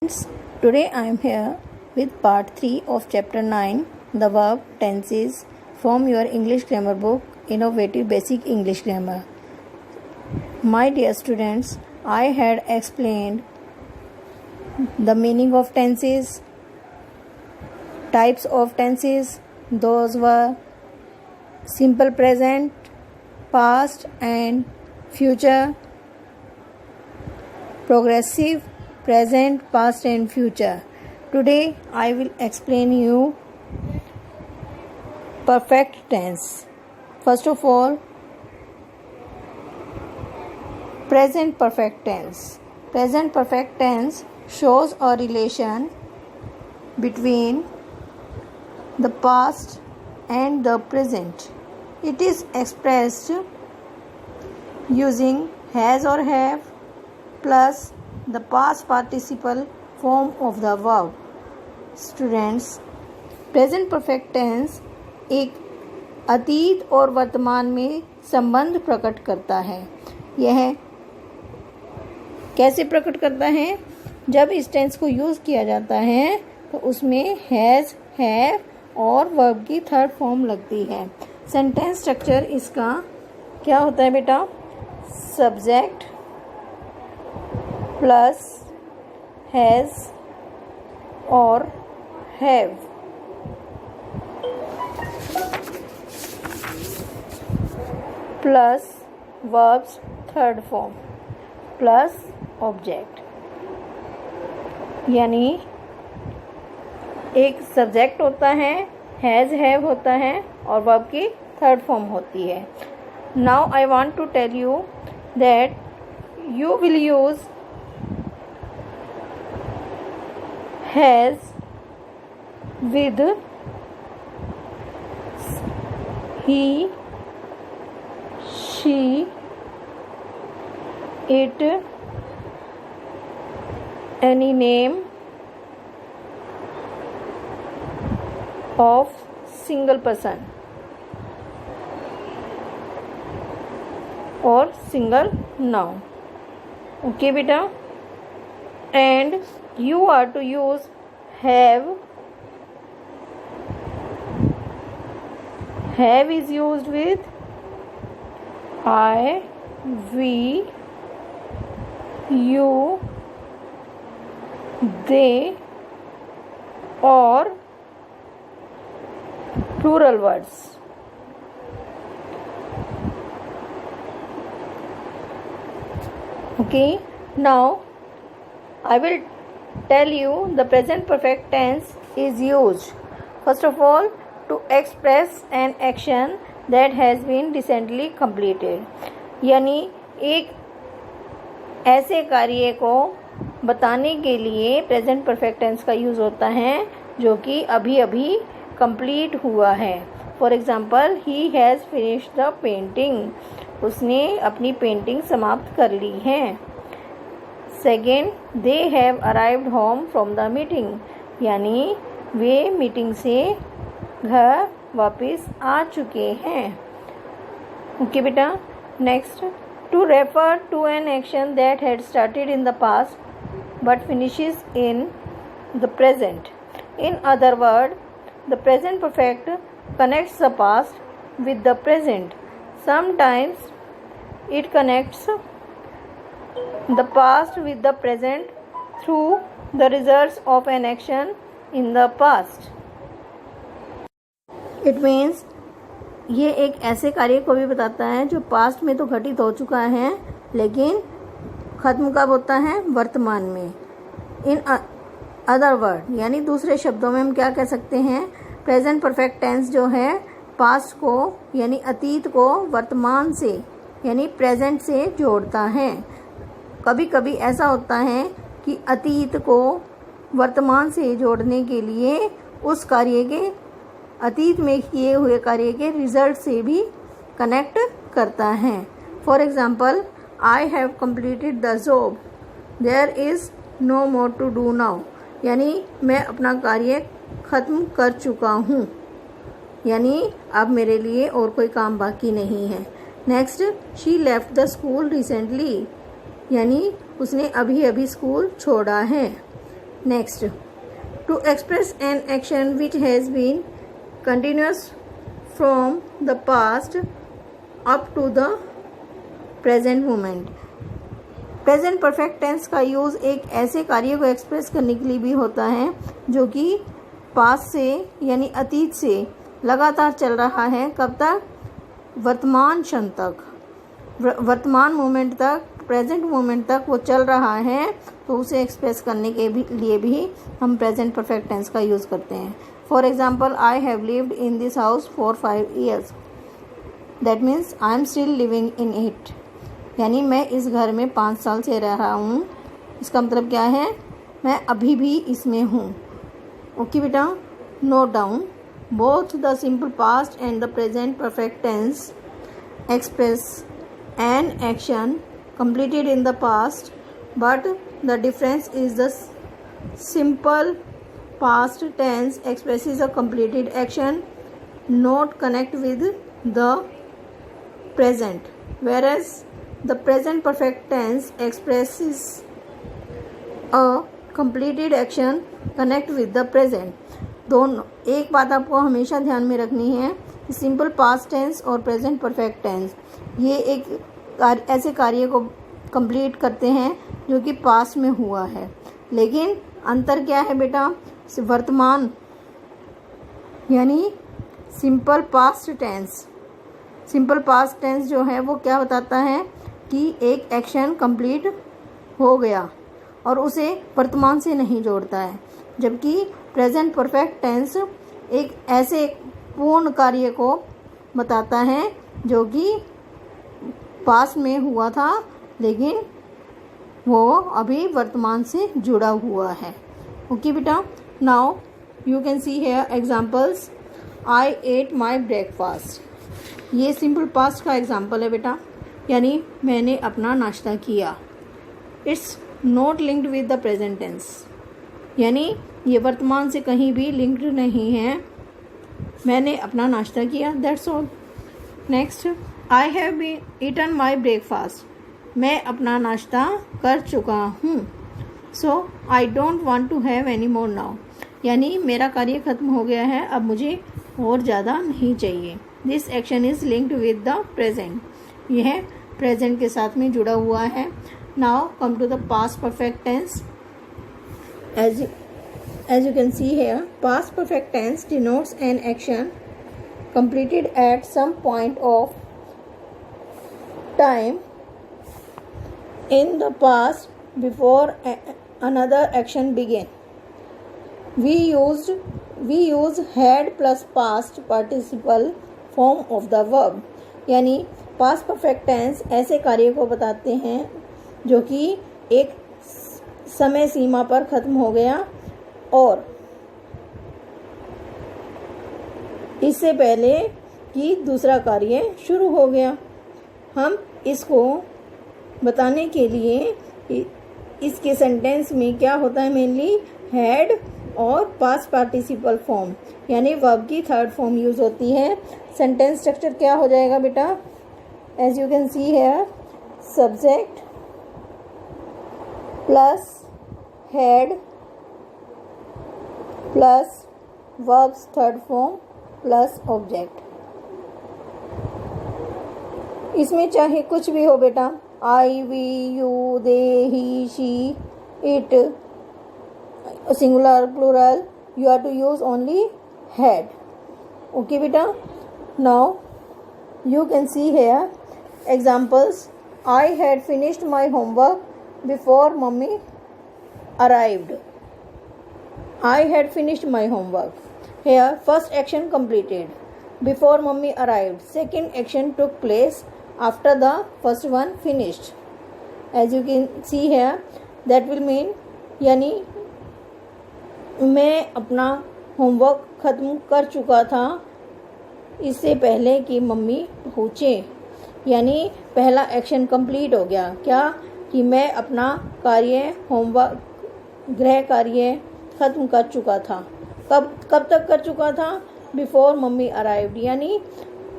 Friends, today I am here with part 3 of chapter 9, the verb tenses, from your English grammar book, Innovative Basic English Grammar. My dear students, I had explained the meaning of tenses, types of tenses. Those were simple present, past and future, progressive, present, past and future. Today I will explain you perfect tense. First of all, present perfect tense. Present perfect tense shows a relation between the past and the present. It is expressed using has or have plus the past participle form of the verb. Students, present perfect tense एक अतीत और वर्तमान में संबंध प्रकट करता है. यह कैसे प्रकट करता है? जब इस टेंस को यूज़ किया जाता है तो उसमें हैज़, हैव और वर्ब की थर्ड फॉर्म लगती है. सेंटेंस स्ट्रक्चर इसका क्या होता है बेटा? सब्जेक्ट प्लस हैज़ और have, plus verbs third form plus object. यानी एक सब्जेक्ट होता है, हैज़, हैव होता है और वर्ब की थर्ड फॉर्म होती है. Now I want to tell you that you will use has with he, she, it, any name of single person or single noun. Okay beta, and you are to use have. Have is used with I, we, you, they or plural words. Okay, now I will tell you the present perfect tense is used first of all to express an action that has been recently completed. यानी एक ऐसे कार्य को बताने के लिए present perfect tense का use होता है जो कि अभी अभी कंप्लीट हुआ है. For example, he has finished the painting. उसने अपनी पेंटिंग समाप्त कर ली है. Second, they have arrived home from the meeting. यानी वे मीटिंग से घर वापस आ चुके हैं. ओके बेटा. Next, to refer to an action that had started in the past but finishes in the present. In other word, the present परफेक्ट connects the past with the present. Sometimes it connects the past with the present through the results of an action in the past. It means ये एक ऐसे कार्य को भी बताता है जो पास्ट में तो घटित हो चुका है लेकिन खत्म कब होता है? वर्तमान में. इन अदर वर्ड, यानी दूसरे शब्दों में हम क्या कह सकते हैं? प्रेजेंट परफेक्ट टेंस जो है पास्ट को यानी अतीत को वर्तमान से यानी प्रेजेंट से जोड़ता है. कभी कभी ऐसा होता है कि अतीत को वर्तमान से जोड़ने के लिए उस कार्य के अतीत में किए हुए कार्य के रिजल्ट से भी कनेक्ट करता है. For example, I have completed the job, there is no more to do now. यानी मैं अपना कार्य ख़त्म कर चुका हूँ, यानी अब मेरे लिए और कोई काम बाकी नहीं है. Next, she left the school recently, यानी उसने अभी अभी स्कूल छोड़ा है. Next, to express an action which has been continuous from the past up to the present moment. Present perfect tense का यूज़ एक ऐसे कार्य को एक्सप्रेस करने के लिए भी होता है जो कि पास्ट से यानी अतीत से लगातार चल रहा है। कब तक? वर्तमान क्षण तक, वर्तमान मोमेंट तक, प्रेजेंट मोमेंट तक वो चल रहा है, तो उसे एक्सप्रेस करने के लिए भी हम प्रेजेंट परफेक्ट टेंस का यूज़ करते हैं। For example, I have lived in this house for 5 years। That means I am still living in it, यानी मैं इस घर में 5 साल से रह रहा हूँ। इसका मतलब क्या है? मैं अभी भी इसमें हूँ। ओके बेटा, note down, both the simple past and the present perfect tense express an action completed in the past, but the difference is the simple past tense expresses a completed action not connect with the present, whereas the present perfect tense expresses a completed action connect with the present। दोनों, एक बात आपको हमेशा ध्यान में रखनी है, simple past tense और प्रेजेंट परफेक्ट टेंस ये एक ऐसे कार्य को कंप्लीट करते हैं जो कि पास्ट में हुआ है, लेकिन अंतर क्या है बेटा? वर्तमान यानी simple past tense, simple past tense जो है वो क्या बताता है कि एक एक्शन कंप्लीट हो गया और उसे वर्तमान से नहीं जोड़ता है, जबकि प्रेजेंट परफेक्ट टेंस एक ऐसे पूर्ण कार्य को बताता है जो कि पास्ट में हुआ था लेकिन वो अभी वर्तमान से जुड़ा हुआ है। ओके बेटा, now you can see here examples. I ate my breakfast, ये सिंपल पास्ट का एग्जांपल है बेटा, यानी मैंने अपना नाश्ता किया। It's not linked with the present tense, यानी ये वर्तमान से कहीं भी लिंक्ड नहीं है। मैंने अपना नाश्ता किया, that's all. Next, I have been eaten my breakfast, मैं अपना नाश्ता कर चुका हूँ। So I don't want to have any more now, यानी मेरा कार्य खत्म हो गया है, अब मुझे और ज़्यादा नहीं चाहिए। This action is linked with the present, यह प्रेजेंट के साथ में जुड़ा हुआ है। Now come to the past perfect tense. As you can see here, past perfect tense denotes an action completed at some point of time in the past before another action began. We use had plus past participle form of the verb, यानी past perfect tense ऐसे कार्य को बताते हैं जो कि एक समय सीमा पर खत्म हो गया और इससे पहले कि दूसरा कार्य शुरू हो गया। हम इसको बताने के लिए इसके सेंटेंस में क्या होता है, मेनली हैड और पास्ट पार्टिसिपल फॉर्म यानी वर्ब की थर्ड फॉर्म यूज होती है। सेंटेंस स्ट्रक्चर क्या हो जाएगा बेटा? As you can see here, subject plus had plus verbs third form plus object. इसमें चाहे कुछ भी हो बेटा, I, we, you, they, he, she, it, singular, plural, you are to use only had. Okay beta, now you can see here examples. I had finished my homework before mummy arrived. I had finished my homework. Here first action completed before mummy arrived. Second action took place after the first one finished. As you can see here, that will mean यानी मैं अपना homework ख़त्म कर चुका था इससे पहले कि मम्मी पहुँचे, यानी पहला एक्शन कंप्लीट हो गया। क्या कि मैं अपना कार्य होमवर्क गृह कार्य ख़त्म कर चुका था। कब तक कर चुका था? बिफोर मम्मी अराइव्ड, यानी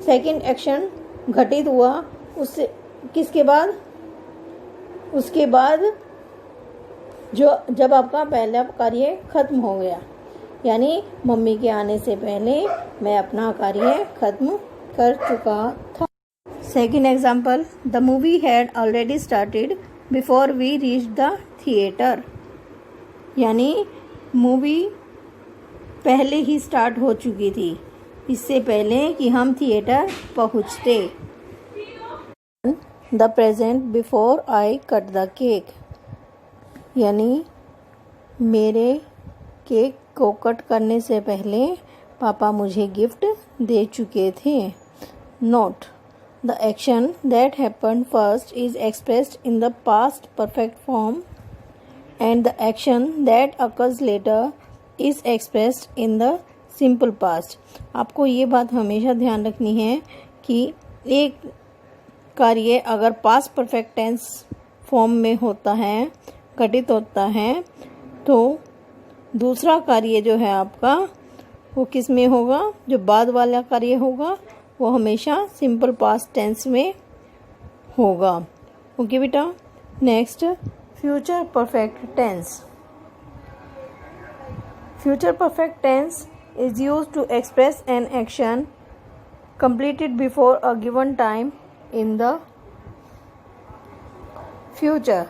सेकंड एक्शन घटित हुआ उससे किसके बाद? उसके बाद जब आपका पहला कार्य खत्म हो गया, यानी मम्मी के आने से पहले मैं अपना कार्य खत्म कर चुका था। Second example, the movie had already started before we reach the theatre, यानी मूवी पहले ही स्टार्ट हो चुकी थी, इससे पहले कि हम थिएटर पहुँचते। The present before I cut the cake, यानी मेरे केक को कट करने से पहले पापा मुझे गिफ्ट दे चुके थे। Note, the action that happened first is expressed in the past perfect form and the action that occurs later is expressed in the simple past. आपको ये बात हमेशा ध्यान रखनी है कि एक कार्य अगर पास्ट परफेक्ट टेंस फॉर्म में होता है, घटित होता है, तो दूसरा कार्य जो है आपका वो किस में होगा? जो बाद वाला कार्य होगा वो हमेशा सिंपल पास्ट टेंस में होगा। ओके बेटा। Next, future perfect tense. Future perfect tense is used to express an action completed before a given time in the future.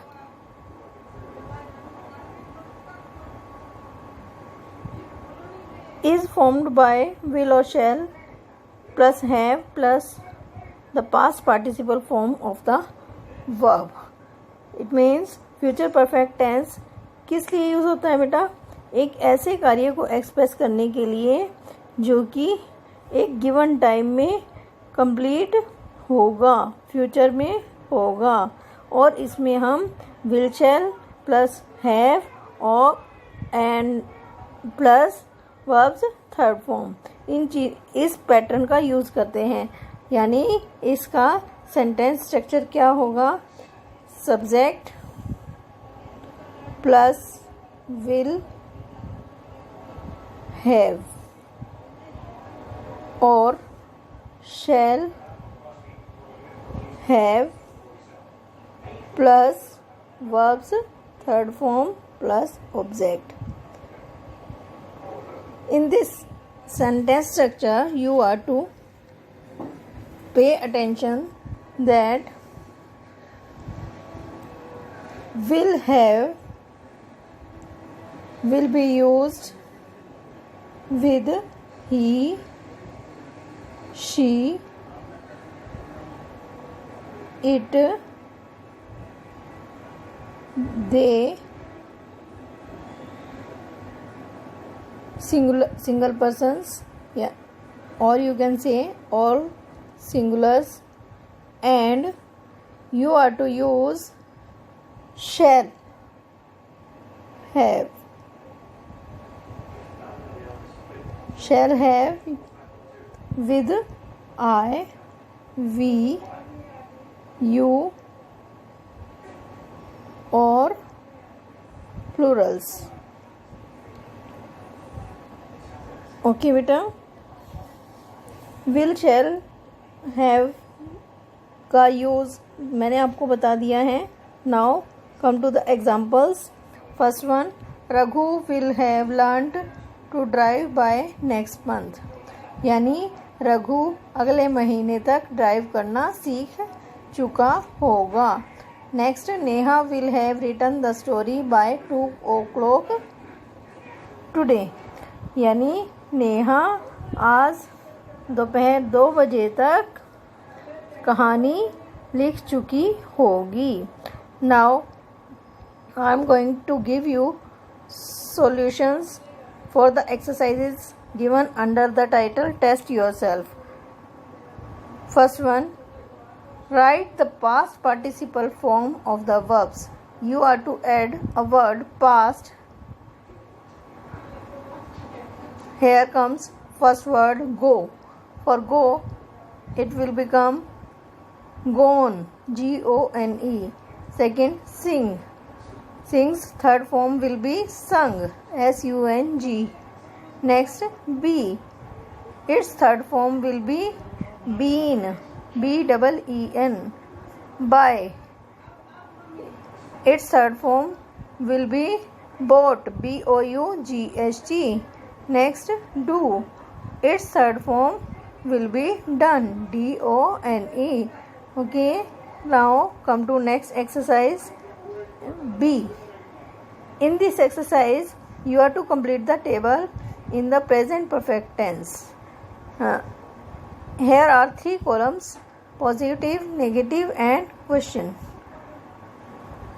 Is formed by will or shall plus have plus the past participle form of the verb. It means future perfect tense किस लिए use होता है बेटा? एक ऐसे कार्य को express करने के लिए जो कि एक गिवन टाइम में कंप्लीट होगा, फ्यूचर में होगा, और इसमें हम विल शैल प्लस हैव और and plus verbs third form इस पैटर्न का यूज़ करते हैं। यानी इसका सेंटेंस स्ट्रक्चर क्या होगा? सब्जेक्ट प्लस विल हैव और shall have plus verbs third form plus object. In this sentence structure, you are to pay attention that will have will be used with he, she, it, they, single persons, yeah, or you can say all singulars, and you are to use shall have with I, we, you or plurals. Okay बेटा। Will shall have का use मैंने आपको बता दिया है। Now come to the examples. First one, Raghu will have learned to drive by next month, यानी रघु अगले महीने तक ड्राइव करना सीख चुका होगा। Next, Neha will have written the story by 2 o'clock today, यानी नेहा आज दोपहर 2 बजे तक कहानी लिख चुकी होगी। Now I am going to give you solutions for the exercises given under the title Test Yourself. First one, write the past participle form of the verbs. You are to add a word past. Here comes first word go. For go, it will become gone, Gone. Second, sing. Sing's third form will be sung, Sung. Next, be. Its third form will be been, Been. Buy. Its third form will be bought, B-O-U-G-H-T. Next, do. Its third form will be done, D-O-N-E. Okay, now come to next exercise, B. In this exercise, you have to complete the table in the present perfect tense. Here are 3 columns, positive, negative and question.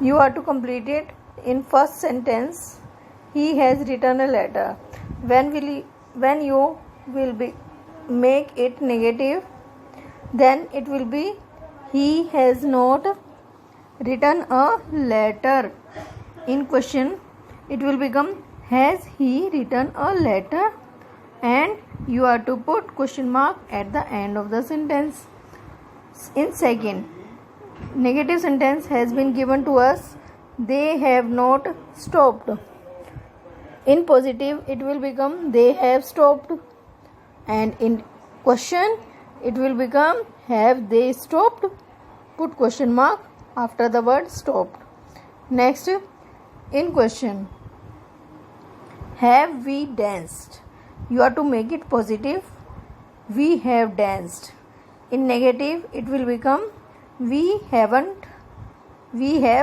You have to complete it. In first sentence, he has written a letter. When you will make it negative, then it will be he has not written a letter. In question, it will become has he written a letter, and you have to put question mark at the end of the sentence. In second, negative sentence has been given to us, they have not stopped. In positive, it will become they have stopped, and in question it will become have they stopped. Put question mark after the word stopped. Next, in question, have we danced? You have to make it positive, we have danced. In negative, it will become we have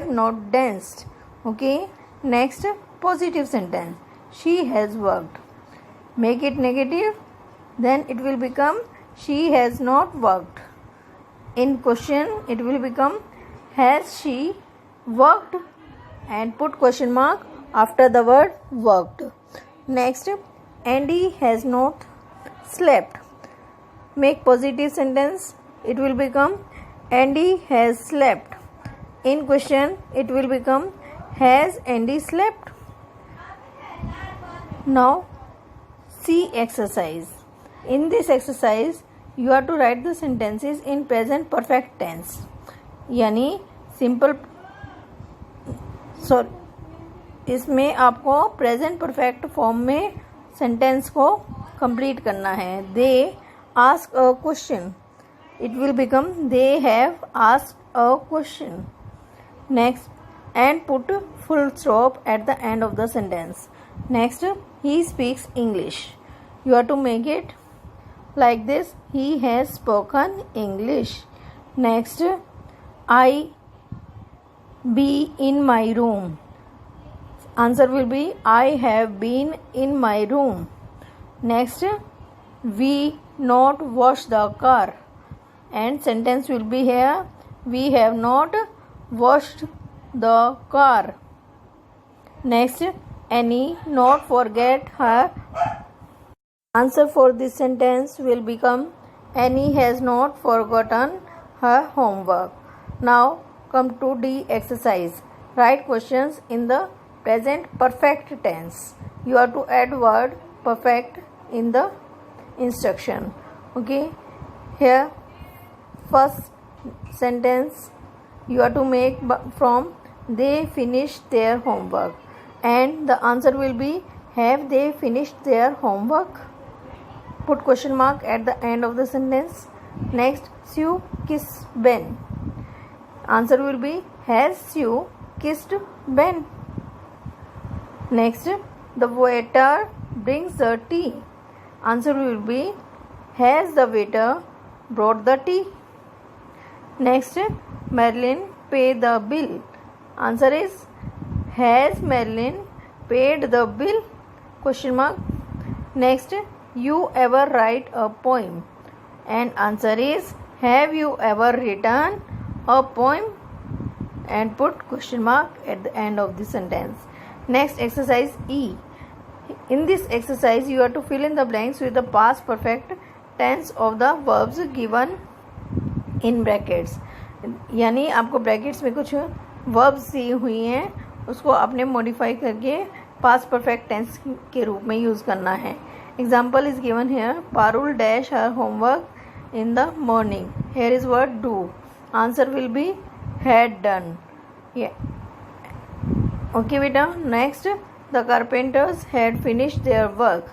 not danced. Okay, next, positive sentence, she has worked. Make it negative, then it will become she has not worked. In question, it will become has she worked, and put question mark after the word worked. Next, Andy has not slept. Make positive sentence, it will become Andy has slept. In question, it will become has Andy slept. Now, C exercise. In this exercise, you have to write the sentences in present perfect tense. यानी simple इसमें आपको present perfect form में sentence को complete करना है. They ask a question, it will become they have asked a question. Next, and put full stop at the end of the sentence. Next, he speaks English. You have to make it like this, he has spoken English. Next, I be in my room. Answer will be I have been in my room. Next, we not wash the car, and sentence will be here, we have not washed the car. Next, Annie not forget her. Answer for this sentence will become Annie has not forgotten her homework. Now come to D exercise. Write questions in the present perfect tense. You have to add word perfect in the instruction. Okay, here first sentence you have to make from they finished their homework, and the answer will be have they finished their homework. Put question mark at the end of the sentence. Next, Sue kiss Ben. Answer will be has Sue kissed Ben. Next, the waiter brings the tea. Answer will be has the waiter brought the tea. Next, Marilyn pay the bill. Answer is has Marilyn paid the bill? Question mark. Next, you ever write a poem? And answer is have you ever written a poem? And put question mark at the end of the sentence. Next, exercise E. In this exercise, you have to fill in the blanks with the past perfect tense of the verbs given in brackets. यानी आपको brackets में कुछ verbs दी हुई हैं, उसको आपने modify करके past perfect tense के रूप में यूज़ करना है. Example is given here, Parul dash her homework in the morning. Here is word do. Answer will be had done. Okay बेटा. Next, the carpenters had finished their work.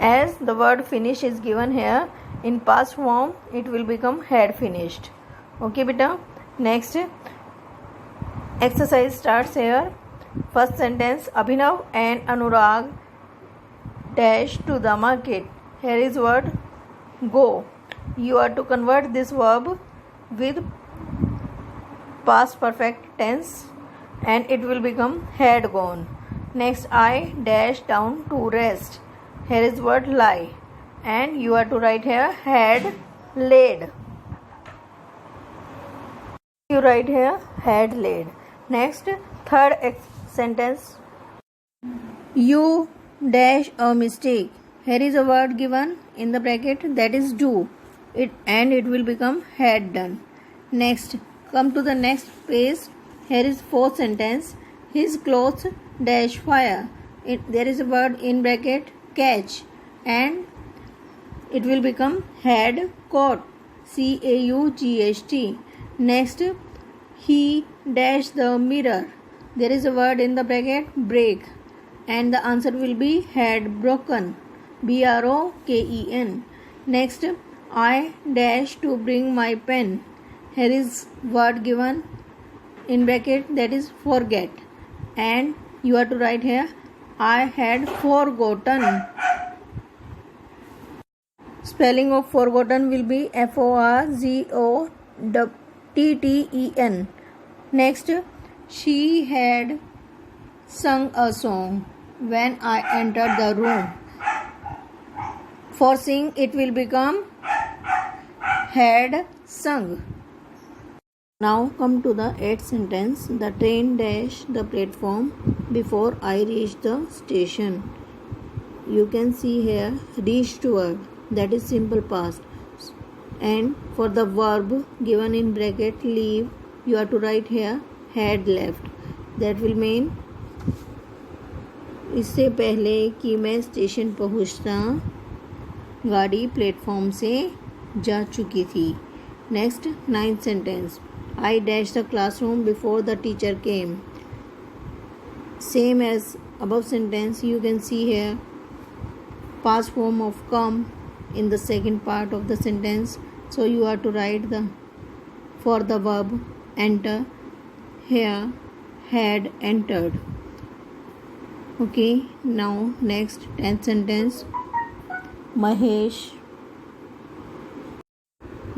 As the word finish is given here in past form, it will become had finished. Okay beta. Next, Exercise starts here. First sentence, Abhinav and Anurag dash to the market. Here is word go. You are to convert this verb with past perfect tense and it will become had gone. Next, I dash down to rest. Here is word lie and you are to write here had laid. You write here had laid. Next, third sentence, you dash a mistake. Here is a word given in the bracket that is do it and it will become had done. Next, come to the next page. Here is fourth sentence, his clothes dash fire. There is a word in bracket catch and it will become had caught, CAUGHT. Next, he dash the mirror. There is a word in the bracket break and the answer will be had broken, BROKEN. Next, I dash to bring my pen. Here is word given in bracket that is forget and you are to write here I had forgotten. Spelling of forgotten will be FORGOTTEN. Next, she had sung a song when I entered the room. For sing, it will become had sung. Now come to the eighth sentence. The train dashed the platform before I reached the station. You can see here reached word, that is simple past. And for the verb given in bracket leave, you are to write here had left. That will mean इससे पहले कि मैं station पहुंचता गाड़ी platform से जा चुकी थी. Next, ninth sentence, I dash the classroom before the teacher came. Same as above sentence, you can see here past form of come in the second part of the sentence. So you are to write the for the verb enter here had entered. Okay, now next 10th sentence, Mahesh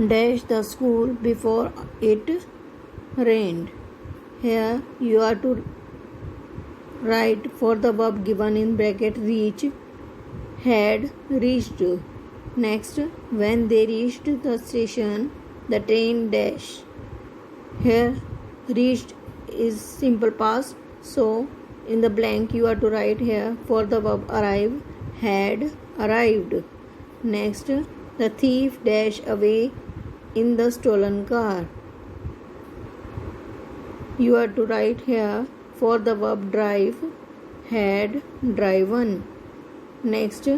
dash the school before it rained. Here you are to write for the verb given in bracket reach had reached. Next, when they reached the station, the train dash. Here reached is simple past, so in the blank you are to write here for the verb arrive had arrived. Next, the thief dash away in the stolen car. You are to write here for the verb drive had driven. Next,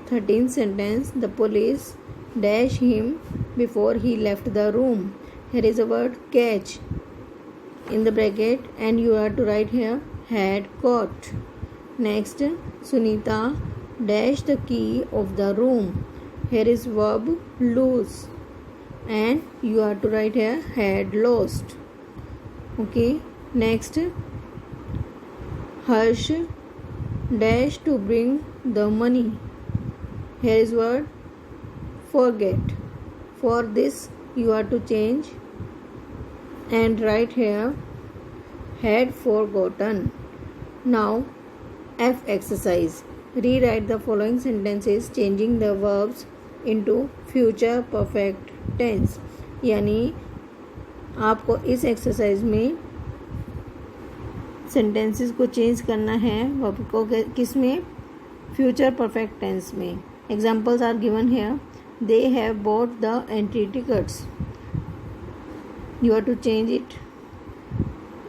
13th sentence, the police dash him before he left the room. Here is a word catch in the bracket and you are to write here had caught. Next, Sunita dash the key of the room. Here is verb lose and you are to write here had lost. Okay, next, Harsh dash to bring the money. Here is word forget. For this you are to change and write here had forgotten. Now F exercise. Rewrite the following sentences changing the verbs into future perfect tense. यानी आपको इस exercise में sentences को change करना है verb को किस में, फ्यूचर परफेक्ट टेंस में. Examples are given here. They have bought the entry tickets. You are to change it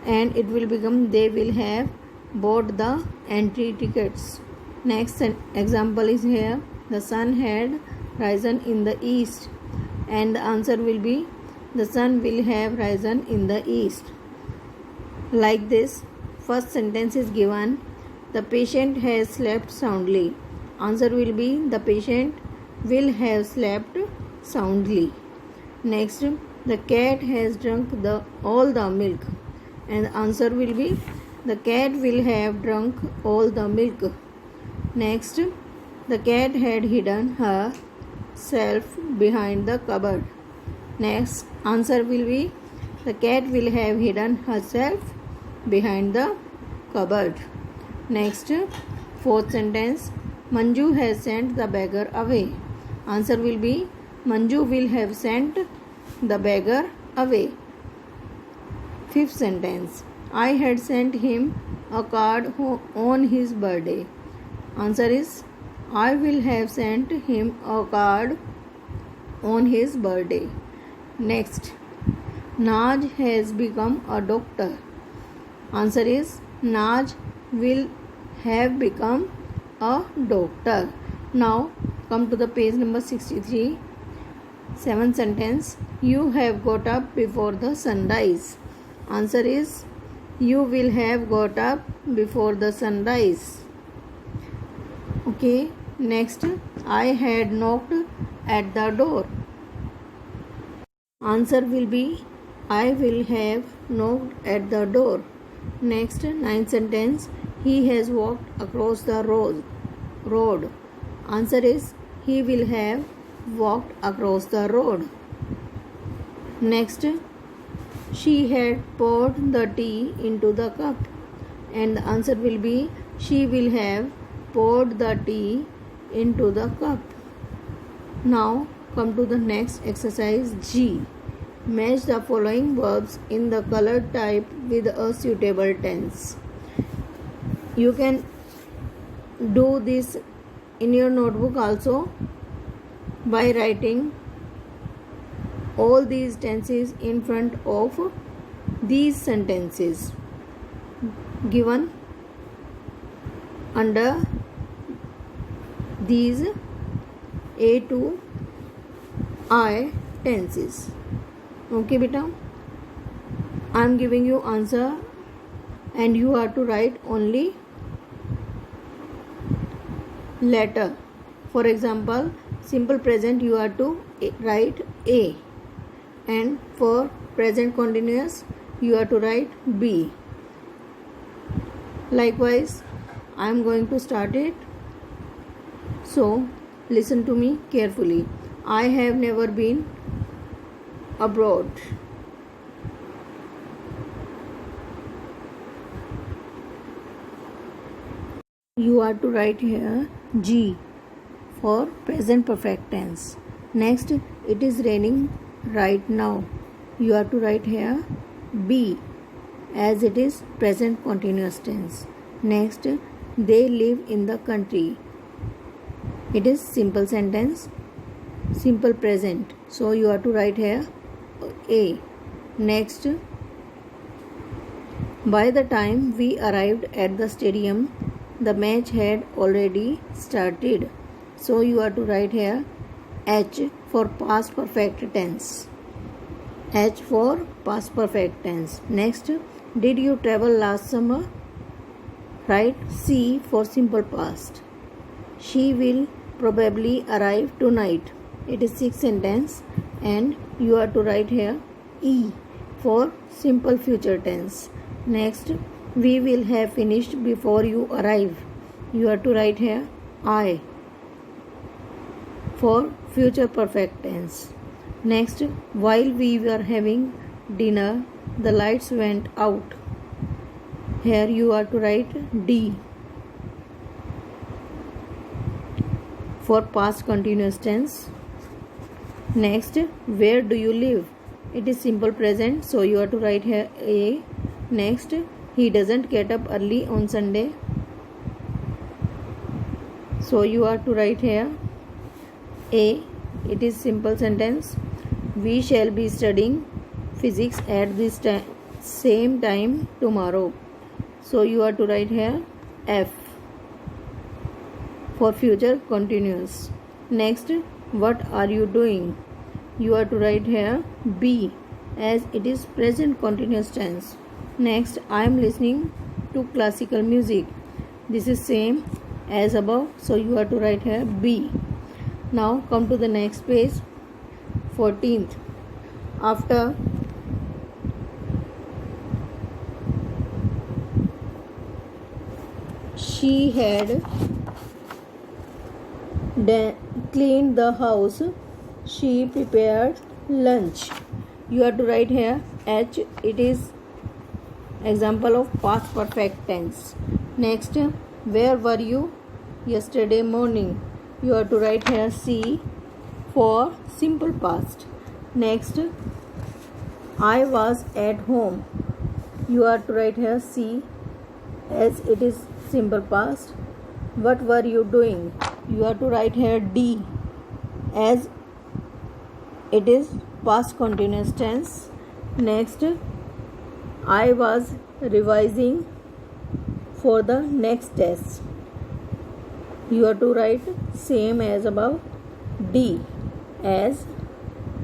and it will become they will have bought the entry tickets. Next example is here. The sun had risen in the east and the answer will be the sun will have risen in the east. Like this, first sentence is given. The patient has slept soundly. Answer will be the patient will have slept soundly. Next, the cat has drunk all the milk. and the answer will be the cat will have drunk all the milk. Next, the cat had hidden herself behind the cupboard. Next, answer will be the cat will have hidden herself behind the cupboard. Next, fourth sentence, Manju has sent the beggar away. Answer will be Manju will have sent the beggar away. Fifth sentence, I had sent him a card on his birthday. Answer is I will have sent him a card on his birthday. Next, Naj has become a doctor. Answer is Naj will have become a doctor. Now come to the page number 63. Seventh sentence, you have got up before the sunrise. Answer is you will have got up before the sunrise. Okay, next, I had knocked at the door. Answer will be I will have knocked at the door. Next, ninth sentence, he has walked across the road. Answer is he will have walked across the road. Next, she had poured the tea into the cup, and the answer will be she will have poured the tea into the cup. Now come to the next exercise G. Match the following verbs in the colored type with a suitable tense. You can do this in your notebook also by writing all these tenses in front of these sentences given under these A to I tenses. Okay beta, I am giving you answer and you have to write only letter. For example, simple present you have to write A, and for present continuous you have to write B. Likewise, I am going to start it. So listen to me carefully. I have never been abroad. You are to write here G for present perfect tense. Next, it is raining right now. You are to write here B as it is present continuous tense. Next, they live in the country. It is simple sentence, simple present. So you are to write here A. Next, by the time we arrived at the stadium, the match had already started. So you are to write here H for past perfect tense. H for past perfect tense. Next, did you travel last summer? Write C for simple past. She will probably arrive tonight. It is sixth sentence, and you are to write here E for simple future tense. Next, we will have finished before you arrive. You are to write here I for future perfect tense. Next, while we were having dinner, the lights went out. Here you are to write D for past continuous tense. Next, where do you live? It is simple present, so you are to write here A. Next, he doesn't get up early on Sunday. So you are to write here A. It is simple sentence. We shall be studying physics at this same time tomorrow. So you are to write here F for future continuous. Next, what are you doing? You are to write here B as it is present continuous tense. Next, I am listening to classical music. This is same as above, so you are to write here B. Now come to the next page, 14th. After she had cleaned the house. She prepared lunch. You have to write here H. It is example of past perfect tense. Next, where were you yesterday morning? You have to write here C for simple past. Next, I was at home. You have to write here C as it is simple past. What were you doing? You have to write here D as it is past continuous tense. Next, I was revising for the next test. You have to write same as above D as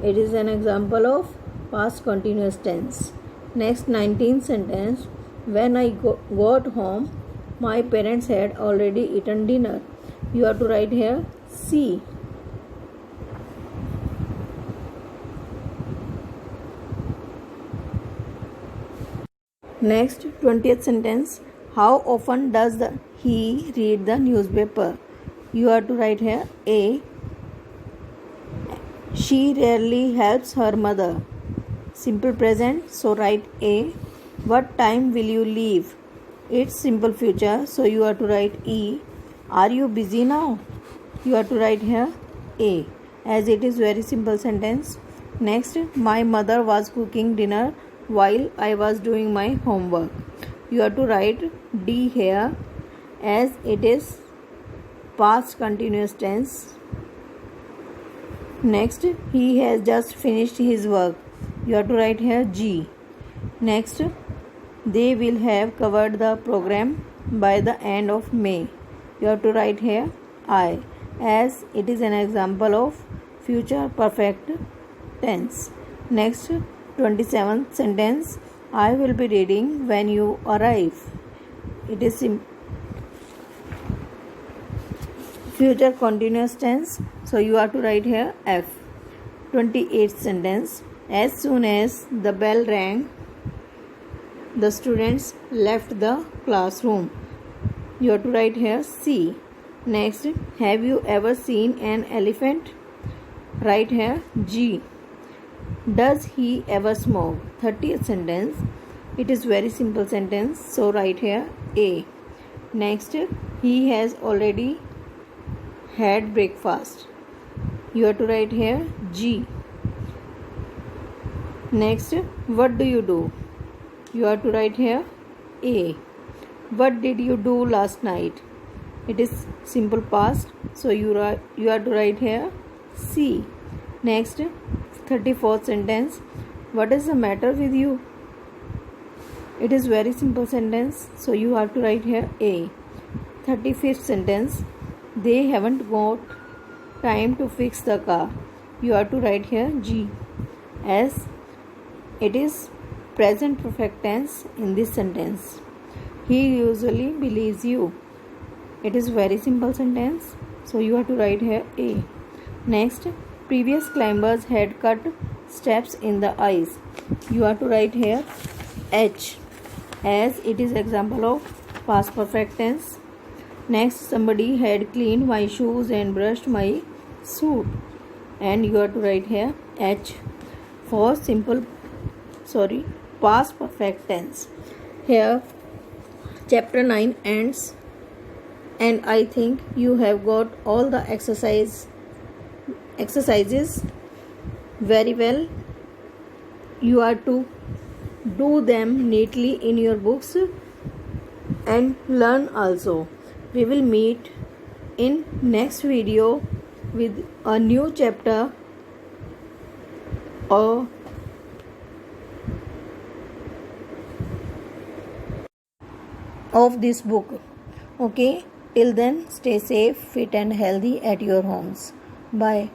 it is an example of past continuous tense. Next, 19th sentence. When I got home, my parents had already eaten dinner. You have to write here C. Next, 20th sentence. How often does he read the newspaper? You have to write here A. She rarely helps her mother. Simple present, so write A. What time will you leave? It's simple future, so you have to write E. Are you busy now? You have to write here A, as it is very simple sentence. Next, my mother was cooking dinner while I was doing my homework. You have to write D here, as it is past continuous tense. Next, he has just finished his work. You have to write here G. Next, they will have covered the program by the end of May. You have to write here I, as it is an example of future perfect tense. Next, 27th sentence. I will be reading when you arrive. It is future continuous tense, so you have to write here F. 28th sentence. As soon as the bell rang, the students left the classroom. You have to write here C. Next, have you ever seen an elephant? Write here G. Does he ever smoke? 30th sentence. It is very simple sentence, so write here A. Next, he has already had breakfast. You have to write here G. Next, what do you do? You have to write here A. What did you do last night? It is simple past, so you have to write here C. Next, 34th sentence. What is the matter with you? It is very simple sentence, so you have to write here A. 35th sentence. They haven't got time to fix the car. You have to write here G, as it is present perfect tense in this sentence. He usually believes you. It is very simple sentence, so you have to write here A. Next, previous climbers had cut steps in the ice. You have to write here H, as it is example of past perfect tense. Next, somebody had cleaned my shoes and brushed my suit, and you have to write here H for past perfect tense. Here chapter 9 ends, and I think you have got all the exercises very well. You are to do them neatly in your books and learn also. We will meet in next video with a new chapter or of this book. Okay, till then, stay safe, fit and healthy at your homes. Bye.